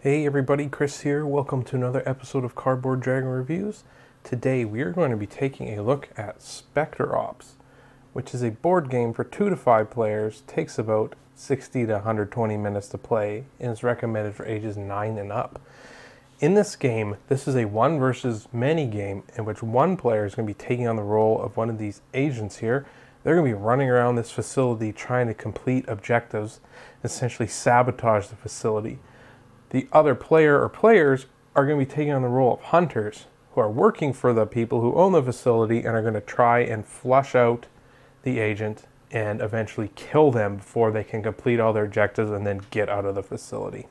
Hey everybody, Chris here. Welcome to another episode of Cardboard Dragon Reviews. Today we are going to be taking a look at Specter Ops, which is a board game for 2 to 5 players, takes about 60 to 120 minutes to play, and is recommended for ages 9 and up. In this game, this is a one versus many game in which one player is going to be taking on the role of one of these agents here. They're going to be running around this facility trying to complete objectives, essentially sabotage the facility. The other player or players are going to be taking on the role of hunters who are working for the people who own the facility and are going to try and flush out the agent and eventually kill them before they can complete all their objectives and then get out of the facility.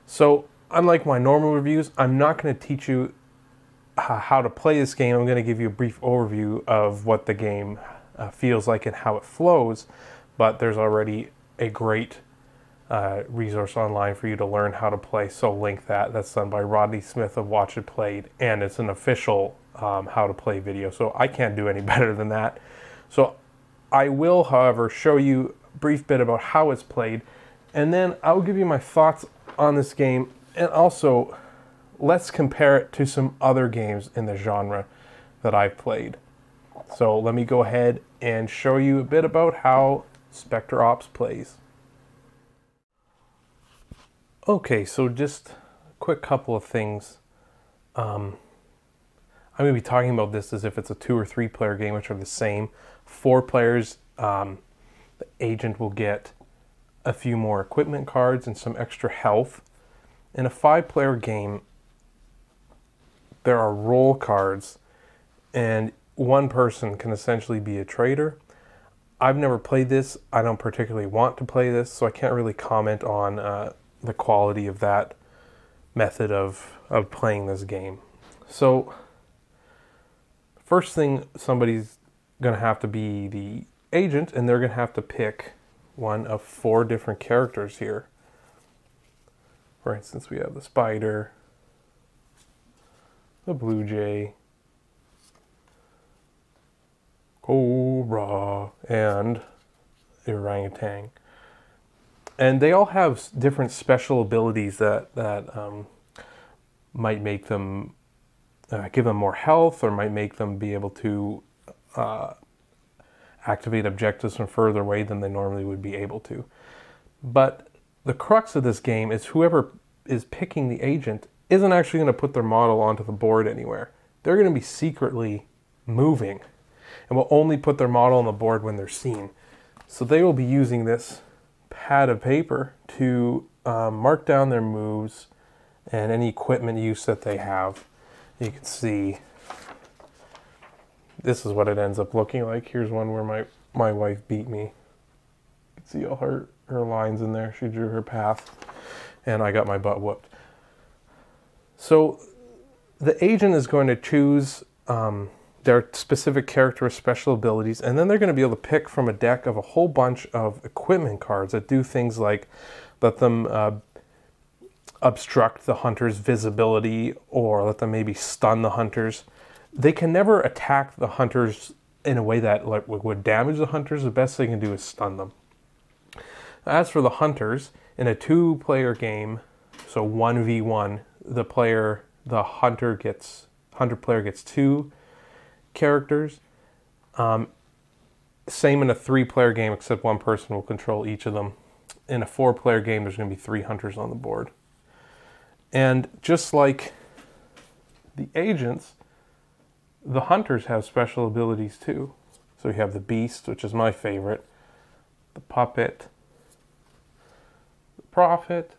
So, unlike my normal reviews, I'm not going to teach you how to play this game. I'm going to give you a brief overview of what the game feels like and how it flows, but there's already a great resource online for you to learn how to play, so link that. That's done by Rodney Smith of Watch It Played, and it's an official how to play video, so I can't do any better than that. So I will, however, show you a brief bit about how it's played, and then I'll give you my thoughts on this game, and also let's compare it to some other games in the genre that I've played. So let me go ahead and show you a bit about how Specter Ops plays. Okay, so just a quick couple of things. I'm going to be talking about this as if it's a 2 or 3 player game, which are the same. 4 players, the agent will get a few more equipment cards and some extra health. In a 5 player game, there are role cards, and one person can essentially be a traitor. I've never played this. I don't particularly want to play this, so I can't really comment on the quality of that method of playing this game. So, first thing, somebody's going to have to be the agent, and they're going to have to pick one of 4 different characters here. For instance, we have the spider, the blue jay, cobra, and the orangutan. And they all have different special abilities that might make them give them more health, or might make them be able to activate objectives from further away than they normally would be able to. But the crux of this game is whoever is picking the agent isn't actually going to put their model onto the board anywhere. They're going to be secretly moving and will only put their model on the board when they're seen. So they will be using this pad of paper to mark down their moves and any equipment use that they have. You can see this is what it ends up looking like. Here's one where my wife beat me. You can see all her lines in there. She drew her path and I got my butt whooped. So the agent is going to choose their specific character with special abilities, and then they're going to be able to pick from a deck of a whole bunch of equipment cards that do things like let them obstruct the hunter's visibility, or let them maybe stun the hunters. They can never attack the hunters in a way that would damage the hunters. The best they can do is stun them. As for the hunters, in a 2-player game, so 1v1, the hunter player gets 2 characters. Same in a 3-player game, except one person will control each of them. In a 4-player game, there's going to be 3 hunters on the board. And just like the agents, the hunters have special abilities too. So you have the beast, which is my favorite, the puppet, the prophet,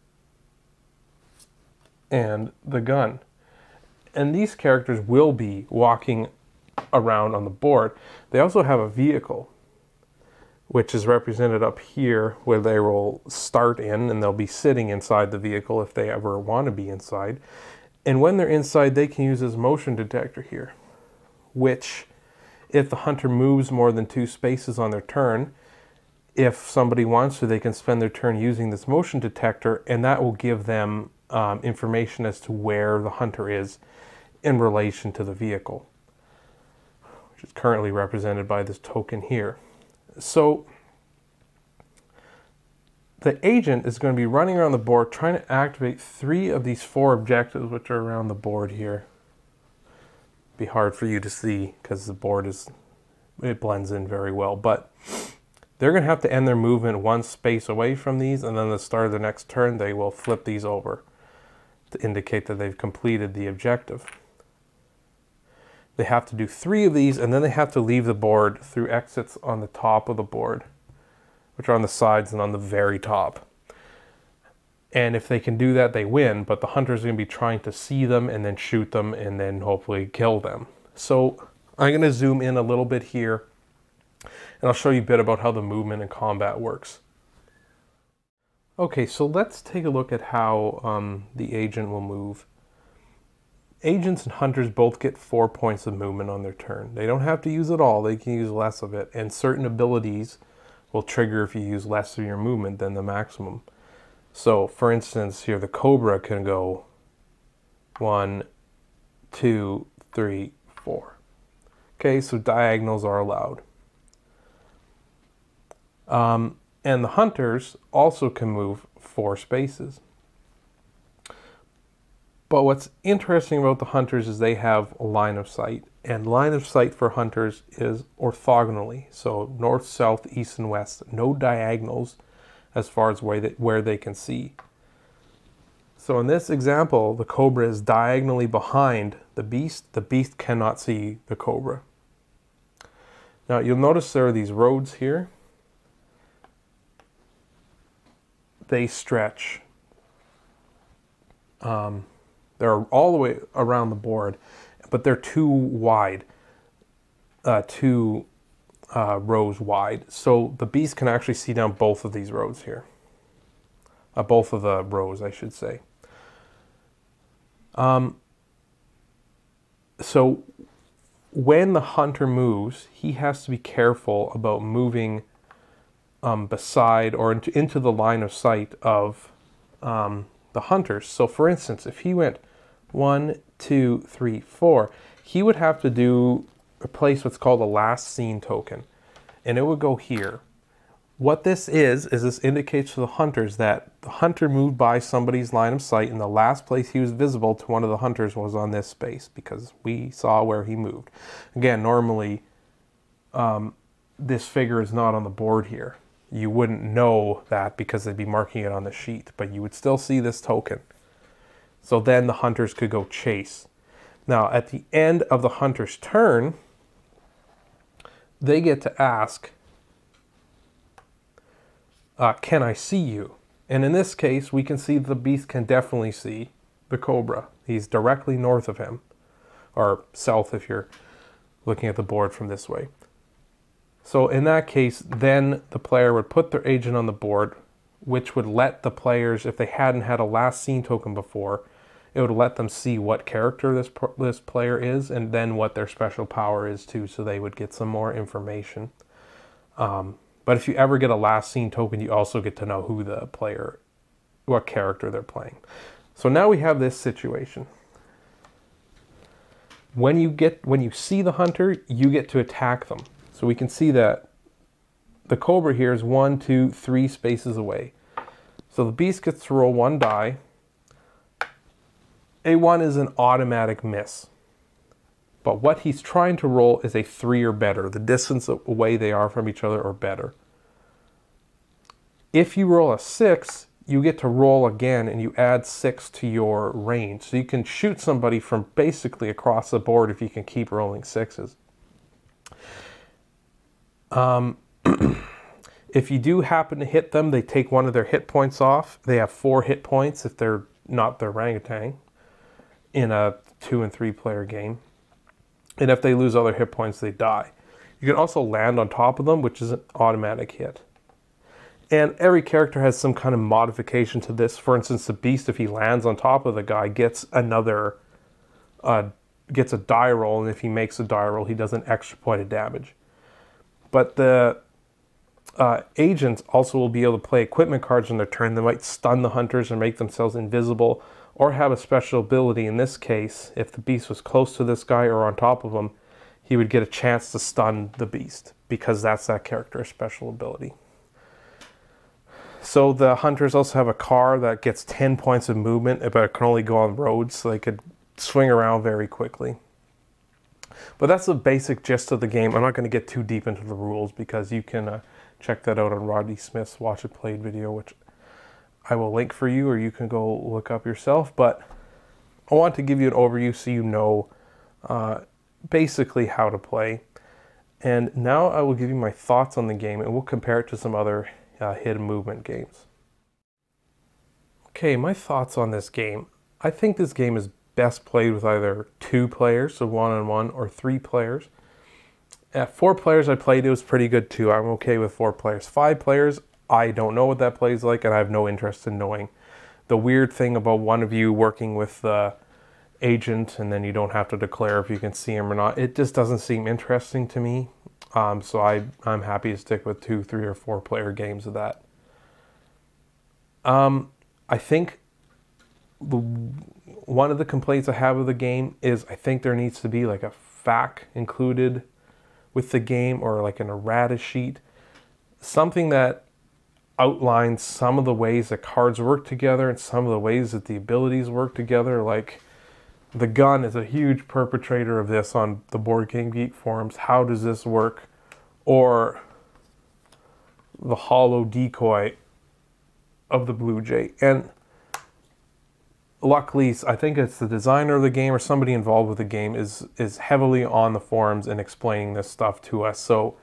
and the gun. And these characters will be walking around on the board. They also have a vehicle, which is represented up here, where they will start in, and they'll be sitting inside the vehicle if they ever want to be inside. And when they're inside, they can use this motion detector here, which, if the hunter moves more than 2 spaces on their turn, if somebody wants to, they can spend their turn using this motion detector, and that will give them information as to where the hunter is in relation to the vehicle, which is currently represented by this token here. So the agent is going to be running around the board trying to activate 3 of these 4 objectives, which are around the board here. Be hard for you to see because the board it blends in very well, but they're going to have to end their movement 1 space away from these, and then at the start of the next turn they will flip these over to indicate that they've completed the objective. They have to do 3 of these, and then they have to leave the board through exits on the top of the board, which are on the sides and on the very top. And if they can do that, they win, but the hunter's going to be trying to see them and then shoot them and then hopefully kill them. So I'm going to zoom in a little bit here, and I'll show you a bit about how the movement and combat works. Okay, so let's take a look at how the agent will move. Agents and hunters both get 4 points of movement on their turn. They don't have to use it all, they can use less of it, and certain abilities will trigger if you use less of your movement than the maximum. So, for instance, here the Cobra can go 1, 2, 3, 4. Okay, so diagonals are allowed. And the hunters also can move 4 spaces. But what's interesting about the hunters is they have a line of sight. And line of sight for hunters is orthogonally. So north, south, east, and west. No diagonals as far as where they can see. So in this example, the Cobra is diagonally behind the beast. The beast cannot see the Cobra. Now you'll notice there are these roads here. They stretch. They're all the way around the board, but they're too wide, 2 rows wide. So the beast can actually see down both of these roads here. Both of the rows, I should say. So when the hunter moves, he has to be careful about moving beside or into the line of sight of the hunters. So for instance, if he went 1, 2, 3, 4, he would have to place what's called a last seen token, and it would go here. What this is this indicates to the hunters that the hunter moved by somebody's line of sight, and the last place he was visible to one of the hunters was on this space because we saw where he moved. Again, normally this figure is not on the board here. You wouldn't know that because they'd be marking it on the sheet, but you would still see this token. So then the hunters could go chase. Now, at the end of the hunter's turn, they get to ask, can I see you? And in this case, we can see the beast can definitely see the Cobra. He's directly north of him, or south if you're looking at the board from this way. So in that case, then the player would put their agent on the board, which would let the players, if they hadn't had a last seen token before, it would let them see what character this player is and then what their special power is too, so they would get some more information. But if you ever get a last seen token, you also get to know who the player, what character they're playing. So now we have this situation. When you see the hunter, you get to attack them. So we can see that the Cobra here is 1, 2, 3 spaces away. So the beast gets to roll 1 die. A 1 is an automatic miss. But what he's trying to roll is a 3 or better. The distance away they are from each other or better. If you roll a 6, you get to roll again and you add 6 to your range. So you can shoot somebody from basically across the board if you can keep rolling 6s. If you do happen to hit them, they take 1 of their hit points off. They have 4 hit points if they're not the orangutan in a 2 and 3 player game. And if they lose other hit points, they die. You can also land on top of them, which is an automatic hit. And every character has some kind of modification to this. For instance, the beast, if he lands on top of the guy, gets another, gets a die roll, and if he makes a die roll, he does an extra point of damage. But the agents also will be able to play equipment cards on their turn. They might stun the hunters or make themselves invisible, or have a special ability. In this case, if the beast was close to this guy or on top of him, he would get a chance to stun the beast, because that's that character's special ability. So the hunters also have a car that gets 10 points of movement, but it can only go on roads, so they could swing around very quickly. But that's the basic gist of the game. I'm not going to get too deep into the rules because you can check that out on Rodney Smith's Watch It Played video, which I will link for you, or you can go look up yourself. But I want to give you an overview so you know basically how to play. And now I will give you my thoughts on the game, and we'll compare it to some other hidden movement games. Okay, my thoughts on this game. I think this game is best played with either 2 players, so 1-on-1, or 3 players. At 4 players I played, it was pretty good too. I'm okay with 4 players. 5 players, I don't know what that plays like, and I have no interest in knowing. The weird thing about one of you working with the agent, and then you don't have to declare if you can see him or not, it just doesn't seem interesting to me. So I'm happy to stick with 2, 3, or 4 player games of that. I think one of the complaints I have of the game is I think there needs to be like a FAQ included with the game, or like an errata sheet. Something that outlines some of the ways that cards work together and some of the ways that the abilities work together. Like the gun is a huge perpetrator of this on the Board Game Geek forums. How does this work? Or the hollow decoy of the Blue Jay. And luckily, I think it's the designer of the game or somebody involved with the game is heavily on the forums and explaining this stuff to us. So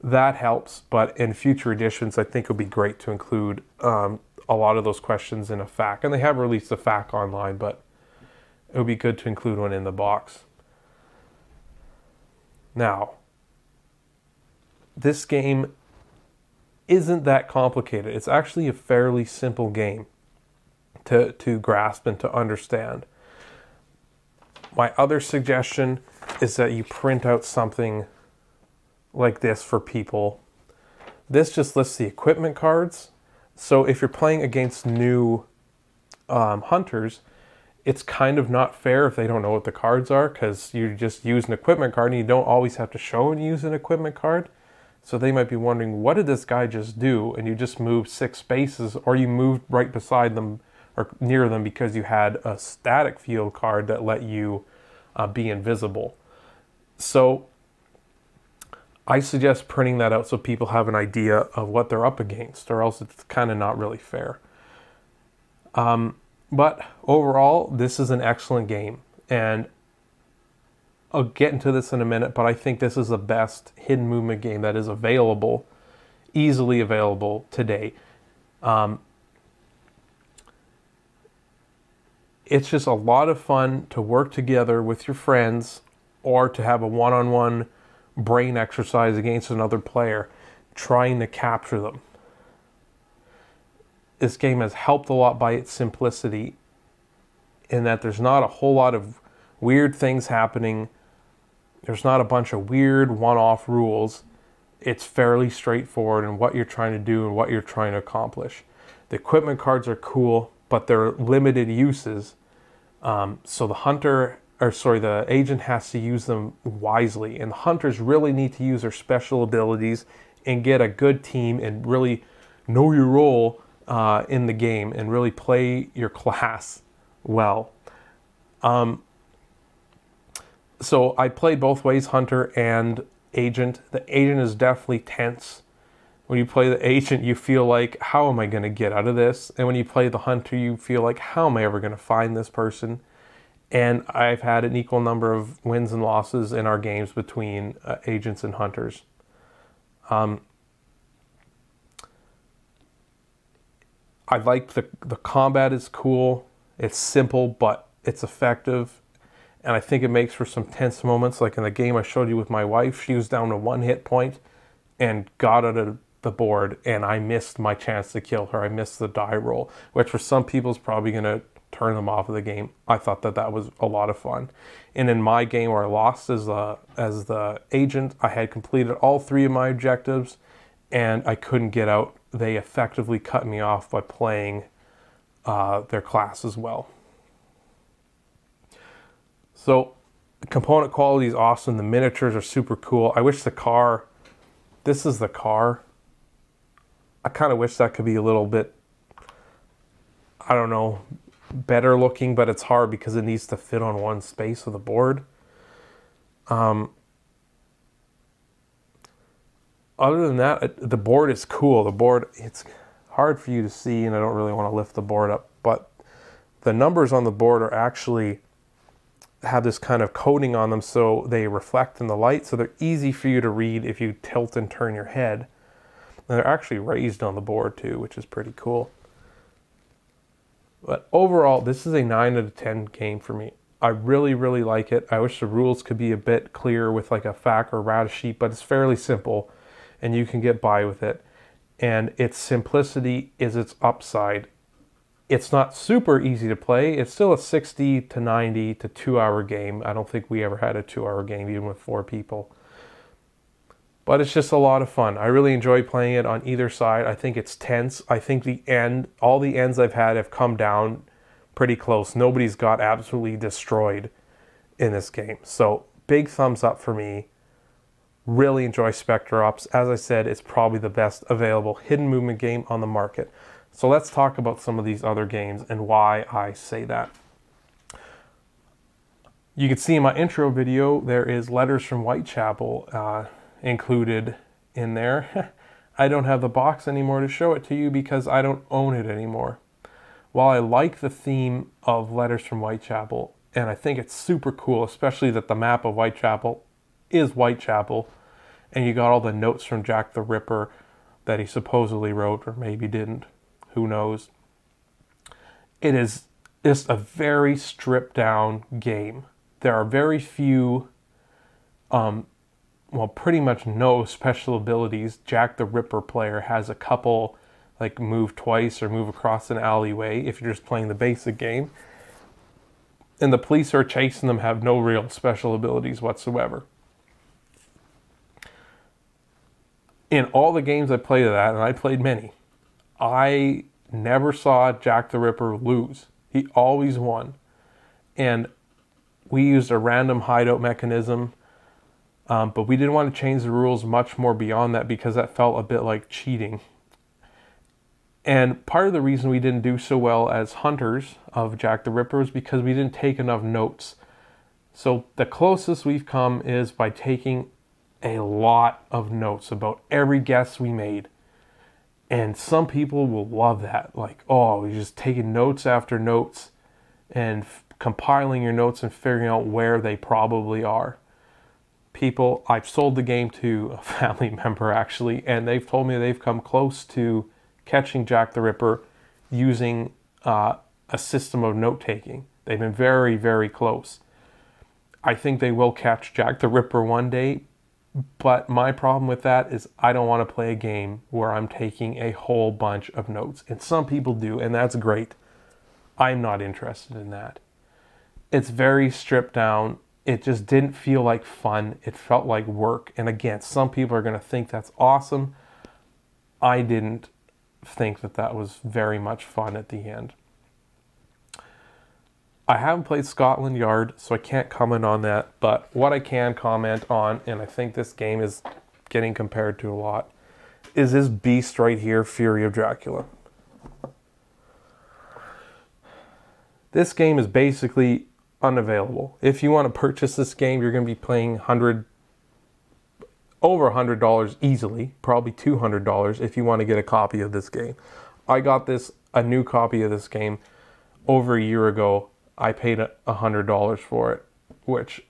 that helps. But in future editions, I think it would be great to include a lot of those questions in a FAQ. And they have released a FAQ online, but it would be good to include one in the box. Now, this game isn't that complicated. It's actually a fairly simple game to grasp and to understand. My other suggestion is that you print out something like this for people. This just lists the equipment cards. So if you're playing against new hunters, it's kind of not fair if they don't know what the cards are, because you just use an equipment card and you don't always have to show and use an equipment card. So they might be wondering, what did this guy just do? And you just moved 6 spaces, or you moved right beside them or near them because you had a static field card that let you be invisible. So I suggest printing that out so people have an idea of what they're up against, or else it's kind of not really fair. But overall, this is an excellent game, and I'll get into this in a minute, but I think this is the best hidden movement game that is available, easily available today. It's just a lot of fun to work together with your friends, or to have a one-on-one brain exercise against another player, trying to capture them. This game has helped a lot by its simplicity, in that there's not a whole lot of weird things happening. There's not a bunch of weird one-off rules. It's fairly straightforward in what you're trying to do and what you're trying to accomplish. The equipment cards are cool, but they're limited uses. So the agent has to use them wisely, and the hunters really need to use their special abilities and get a good team and really know your role in the game and really play your class well. So I played both ways, hunter and agent. The agent is definitely tense. When you play the agent, you feel like, how am I going to get out of this? And when you play the hunter, you feel like, how am I ever going to find this person? And I've had an equal number of wins and losses in our games between agents and hunters. I like the combat is cool. It's simple, but it's effective. And I think it makes for some tense moments. Like in the game I showed you with my wife, she was down to 1 hit point and got out of the board, and I missed my chance to kill her. I missed the die roll, which for some people is probably going to turn them off of the game. I thought that was a lot of fun. And in my game where I lost as the agent, I had completed all 3 of my objectives, and I couldn't get out. They effectively cut me off by playing their class as well. So the component quality is awesome. The miniatures are super cool. I wish the car, this is the car. I kind of wish that could be a little bit, I don't know, better looking, but it's hard because it needs to fit on one space of the board. Other than that, the board is cool. The board, it's hard for you to see, and I don't really want to lift the board up, but the numbers on the board are actually have this kind of coating on them so they reflect in the light, so they're easy for you to read if you tilt and turn your head. And they're actually raised on the board too, which is pretty cool. But overall, this is a 9 out of 10 game for me. I really, really like it. I wish the rules could be a bit clearer with like a FAQ or rata sheet, but it's fairly simple and you can get by with it. And its simplicity is its upside. It's not super easy to play. It's still a 60 to 90 to 2 hour game. I don't think we ever had a 2 hour game, even with 4 people. But it's just a lot of fun. I really enjoy playing it on either side. I think it's tense. I think all the ends I've had have come down pretty close. Nobody's got absolutely destroyed in this game. So big thumbs up for me. Really enjoy Specter Ops. As I said, it's probably the best available hidden movement game on the market. So let's talk about some of these other games and why I say that. You can see in my intro video, there is Letters from Whitechapel included in there. I don't have the box anymore to show it to you because I don't own it anymore. While I like the theme of Letters from Whitechapel, and I think it's super cool, especially that the map of Whitechapel is Whitechapel, and you got all the notes from Jack the Ripper that he supposedly wrote, or maybe didn't, who knows. It is just a very stripped down game. There are very few, well, pretty much no special abilities. Jack the Ripper player has a couple, like move twice or move across an alleyway if you're just playing the basic game. And the police who are chasing them have no real special abilities whatsoever. In all the games I played of that, and I played many, I never saw Jack the Ripper lose. He always won. And we used a random hideout mechanism, but we didn't want to change the rules much more beyond that because that felt a bit like cheating. And part of the reason we didn't do so well as hunters of Jack the Ripper is because we didn't take enough notes. So the closest we've come is by taking a lot of notes about every guess we made. And some people will love that. Like, oh, you're just taking notes after notes and compiling your notes and figuring out where they probably are. People, I've sold the game to a family member actually, and they've told me they've come close to catching Jack the Ripper using a system of note-taking. They've been very, very close. I think they will catch Jack the Ripper one day, but my problem with that is I don't want to play a game where I'm taking a whole bunch of notes. And some people do, and that's great. I'm not interested in that. It's very stripped down. It just didn't feel like fun. It felt like work. And again, some people are going to think that's awesome. I didn't think that that was very much fun at the end. I haven't played Scotland Yard, so I can't comment on that. But what I can comment on, and I think this game is getting compared to a lot, is this beast right here, Fury of Dracula. This game is basically unavailable. If you want to purchase this game, you're going to be paying over $100 easily, probably $200 if you want to get a copy of this game. I got a new copy of this game over a year ago. I paid $100 for it, which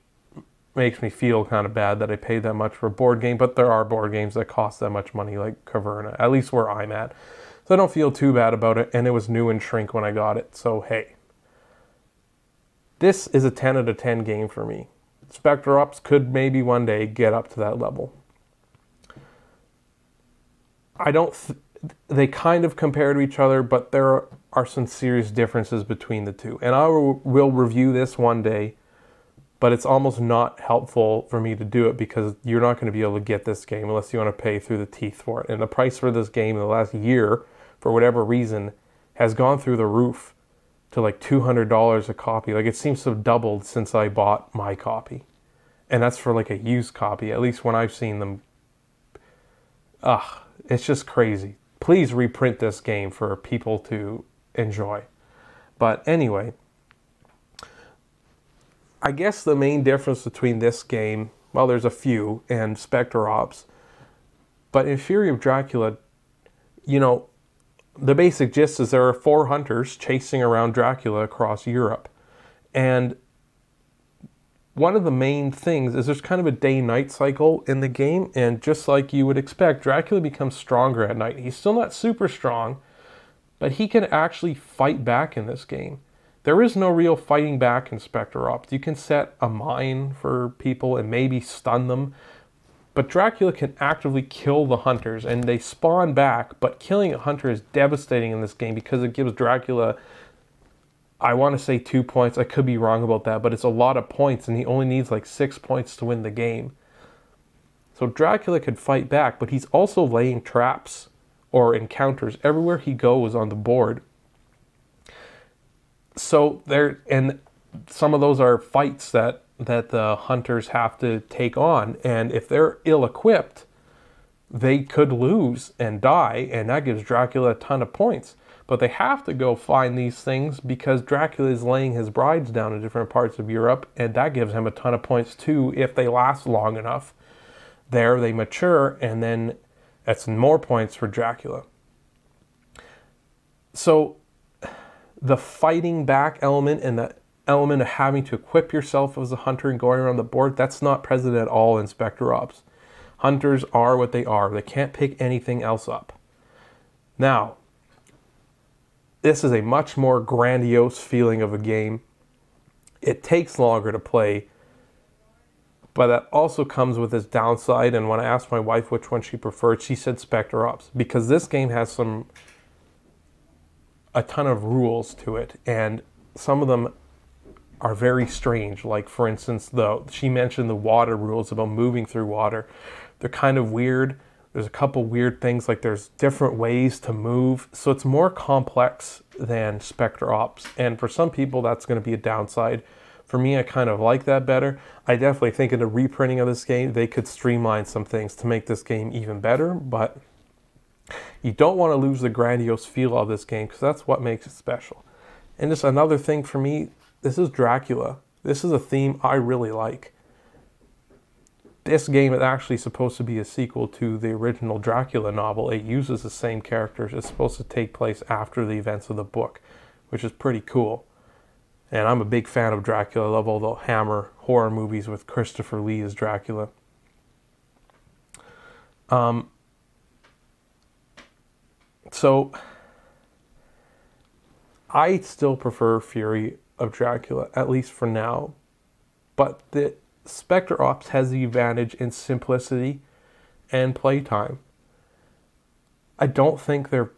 makes me feel kind of bad that I paid that much for a board game, but there are board games that cost that much money, like Caverna, at least where I'm at. So I don't feel too bad about it, and it was new in shrink when I got it, so hey. This is a 10 out of 10 game for me. Spectre Ops could maybe one day get up to that level. They kind of compare to each other, but there are some serious differences between the two. And I will review this one day, but it's almost not helpful for me to do it because you're not going to be able to get this game unless you want to pay through the teeth for it. And the price for this game in the last year, for whatever reason, has gone through the roof to like $200 a copy. Like, it seems to have doubled since I bought my copy. And that's for like a used copy, at least when I've seen them. It's just crazy. please reprint this game for people to enjoy. But anyway, I guess the main difference between this game, well, there's a few, and Specter Ops, but in Fury of Dracula, you know, the basic gist is there are 4 hunters chasing around Dracula across Europe. And one of the main things is there's kind of a day-night cycle in the game, and just like you would expect, Dracula becomes stronger at night. He's still not super strong, but he can actually fight back in this game. There is no real fighting back in Specter Ops. You can set a mine for people and maybe stun them, but Dracula can actively kill the hunters, and they spawn back, but killing a hunter is devastating in this game because it gives Dracula, I want to say 2 points. I could be wrong about that, but it's a lot of points, and he only needs like 6 points to win the game. So Dracula could fight back, but he's also laying traps or encounters everywhere he goes on the board. So and some of those are fights that the hunters have to take on, and if they're ill-equipped, they could lose and die, and that gives Dracula a ton of points. But they have to go find these things because Dracula is laying his brides down in different parts of Europe, and that gives him a ton of points too if they last long enough. There, they mature, and then that's more points for Dracula. So the fighting back element and the element of having to equip yourself as a hunter and going around the board, that's not present at all in Specter Ops. Hunters are what they are. They can't pick anything else up. Now, this is a much more grandiose feeling of a game. It takes longer to play, but that also comes with its downside. And when I asked my wife which one she preferred, she said Specter Ops, because this game has a ton of rules to it, and some of them are very strange. Like, for instance, she mentioned the water rules about moving through water. They're kind of weird. There's a couple weird things, like there's different ways to move. So it's more complex than Specter Ops. And for some people, that's going to be a downside. For me, I kind of like that better. I definitely think in the reprinting of this game, they could streamline some things to make this game even better. But you don't want to lose the grandiose feel of this game, because that's what makes it special. And just another thing for me, this is Dracula. This is a theme I really like. This game is actually supposed to be a sequel to the original Dracula novel. It uses the same characters. It's supposed to take place after the events of the book, which is pretty cool. And I'm a big fan of Dracula. I love all the Hammer horror movies with Christopher Lee as Dracula. So I still prefer Fury of Dracula, at least for now. But the Specter Ops has the advantage in simplicity and playtime. I don't think they're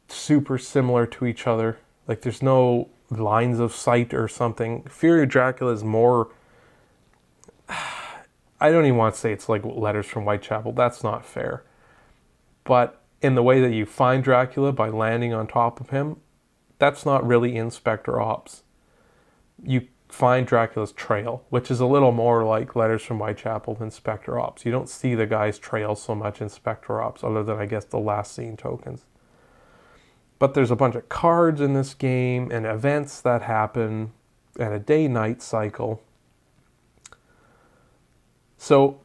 super similar to each other. Like, there's no lines of sight or something. Fury of Dracula is more, I don't even want to say it's like Letters from Whitechapel. That's not fair. But in the way that you find Dracula by landing on top of him, that's not really in Specter Ops. You find Dracula's trail, which is a little more like Letters from Whitechapel than Specter Ops. You don't see the guy's trail so much in Specter Ops, other than, I guess, the last scene tokens. But there's a bunch of cards in this game, and events that happen, and a day-night cycle. So,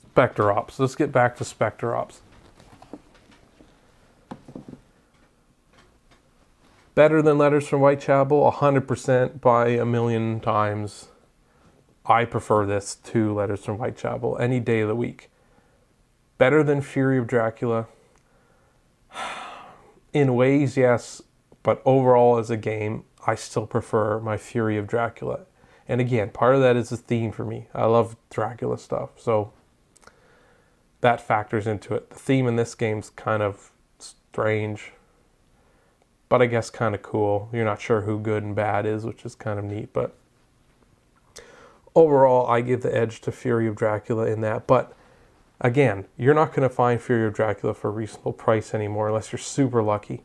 Specter Ops. Let's get back to Specter Ops. Better than Letters from Whitechapel, 100% by a million times. I prefer this to Letters from Whitechapel any day of the week. Better than Fury of Dracula. In ways, yes, but overall as a game, I still prefer my Fury of Dracula. And again, part of that is the theme for me. I love Dracula stuff, so that factors into it. The theme in this game's kind of strange, but I guess kind of cool. You're not sure who good and bad is, which is kind of neat. But overall, I give the edge to Fury of Dracula in that. But again, you're not going to find Fury of Dracula for a reasonable price anymore unless you're super lucky.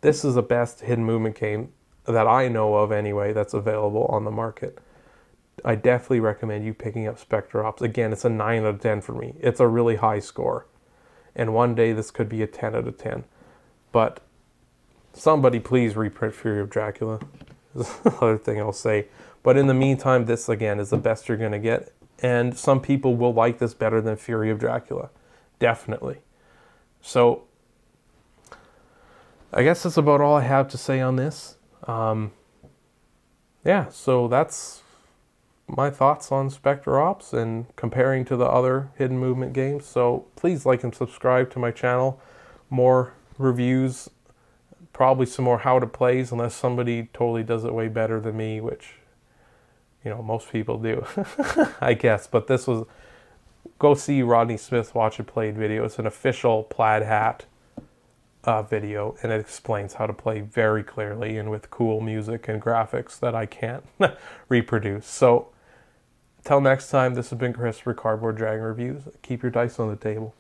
This is the best hidden movement game that I know of anyway that's available on the market. I definitely recommend you picking up Specter Ops. Again, it's a 9 out of 10 for me. It's a really high score. And one day this could be a 10 out of 10. But somebody please reprint Fury of Dracula. Is another thing I'll say. But in the meantime, this again is the best you're going to get. And some people will like this better than Fury of Dracula. Definitely. So, I guess that's about all I have to say on this. Yeah, so that's my thoughts on Specter Ops and comparing to the other Hidden Movement games. So please like and subscribe to my channel. More reviews, probably some more how to plays, unless somebody totally does it way better than me, which, you know, most people do, I guess. But this was, go see Rodney Smith's Watch It Played video. It's an official plaid hat video, and it explains how to play very clearly and with cool music and graphics that I can't reproduce. So, until next time, this has been Chris for Cardboard Dragon Reviews. Keep your dice on the table.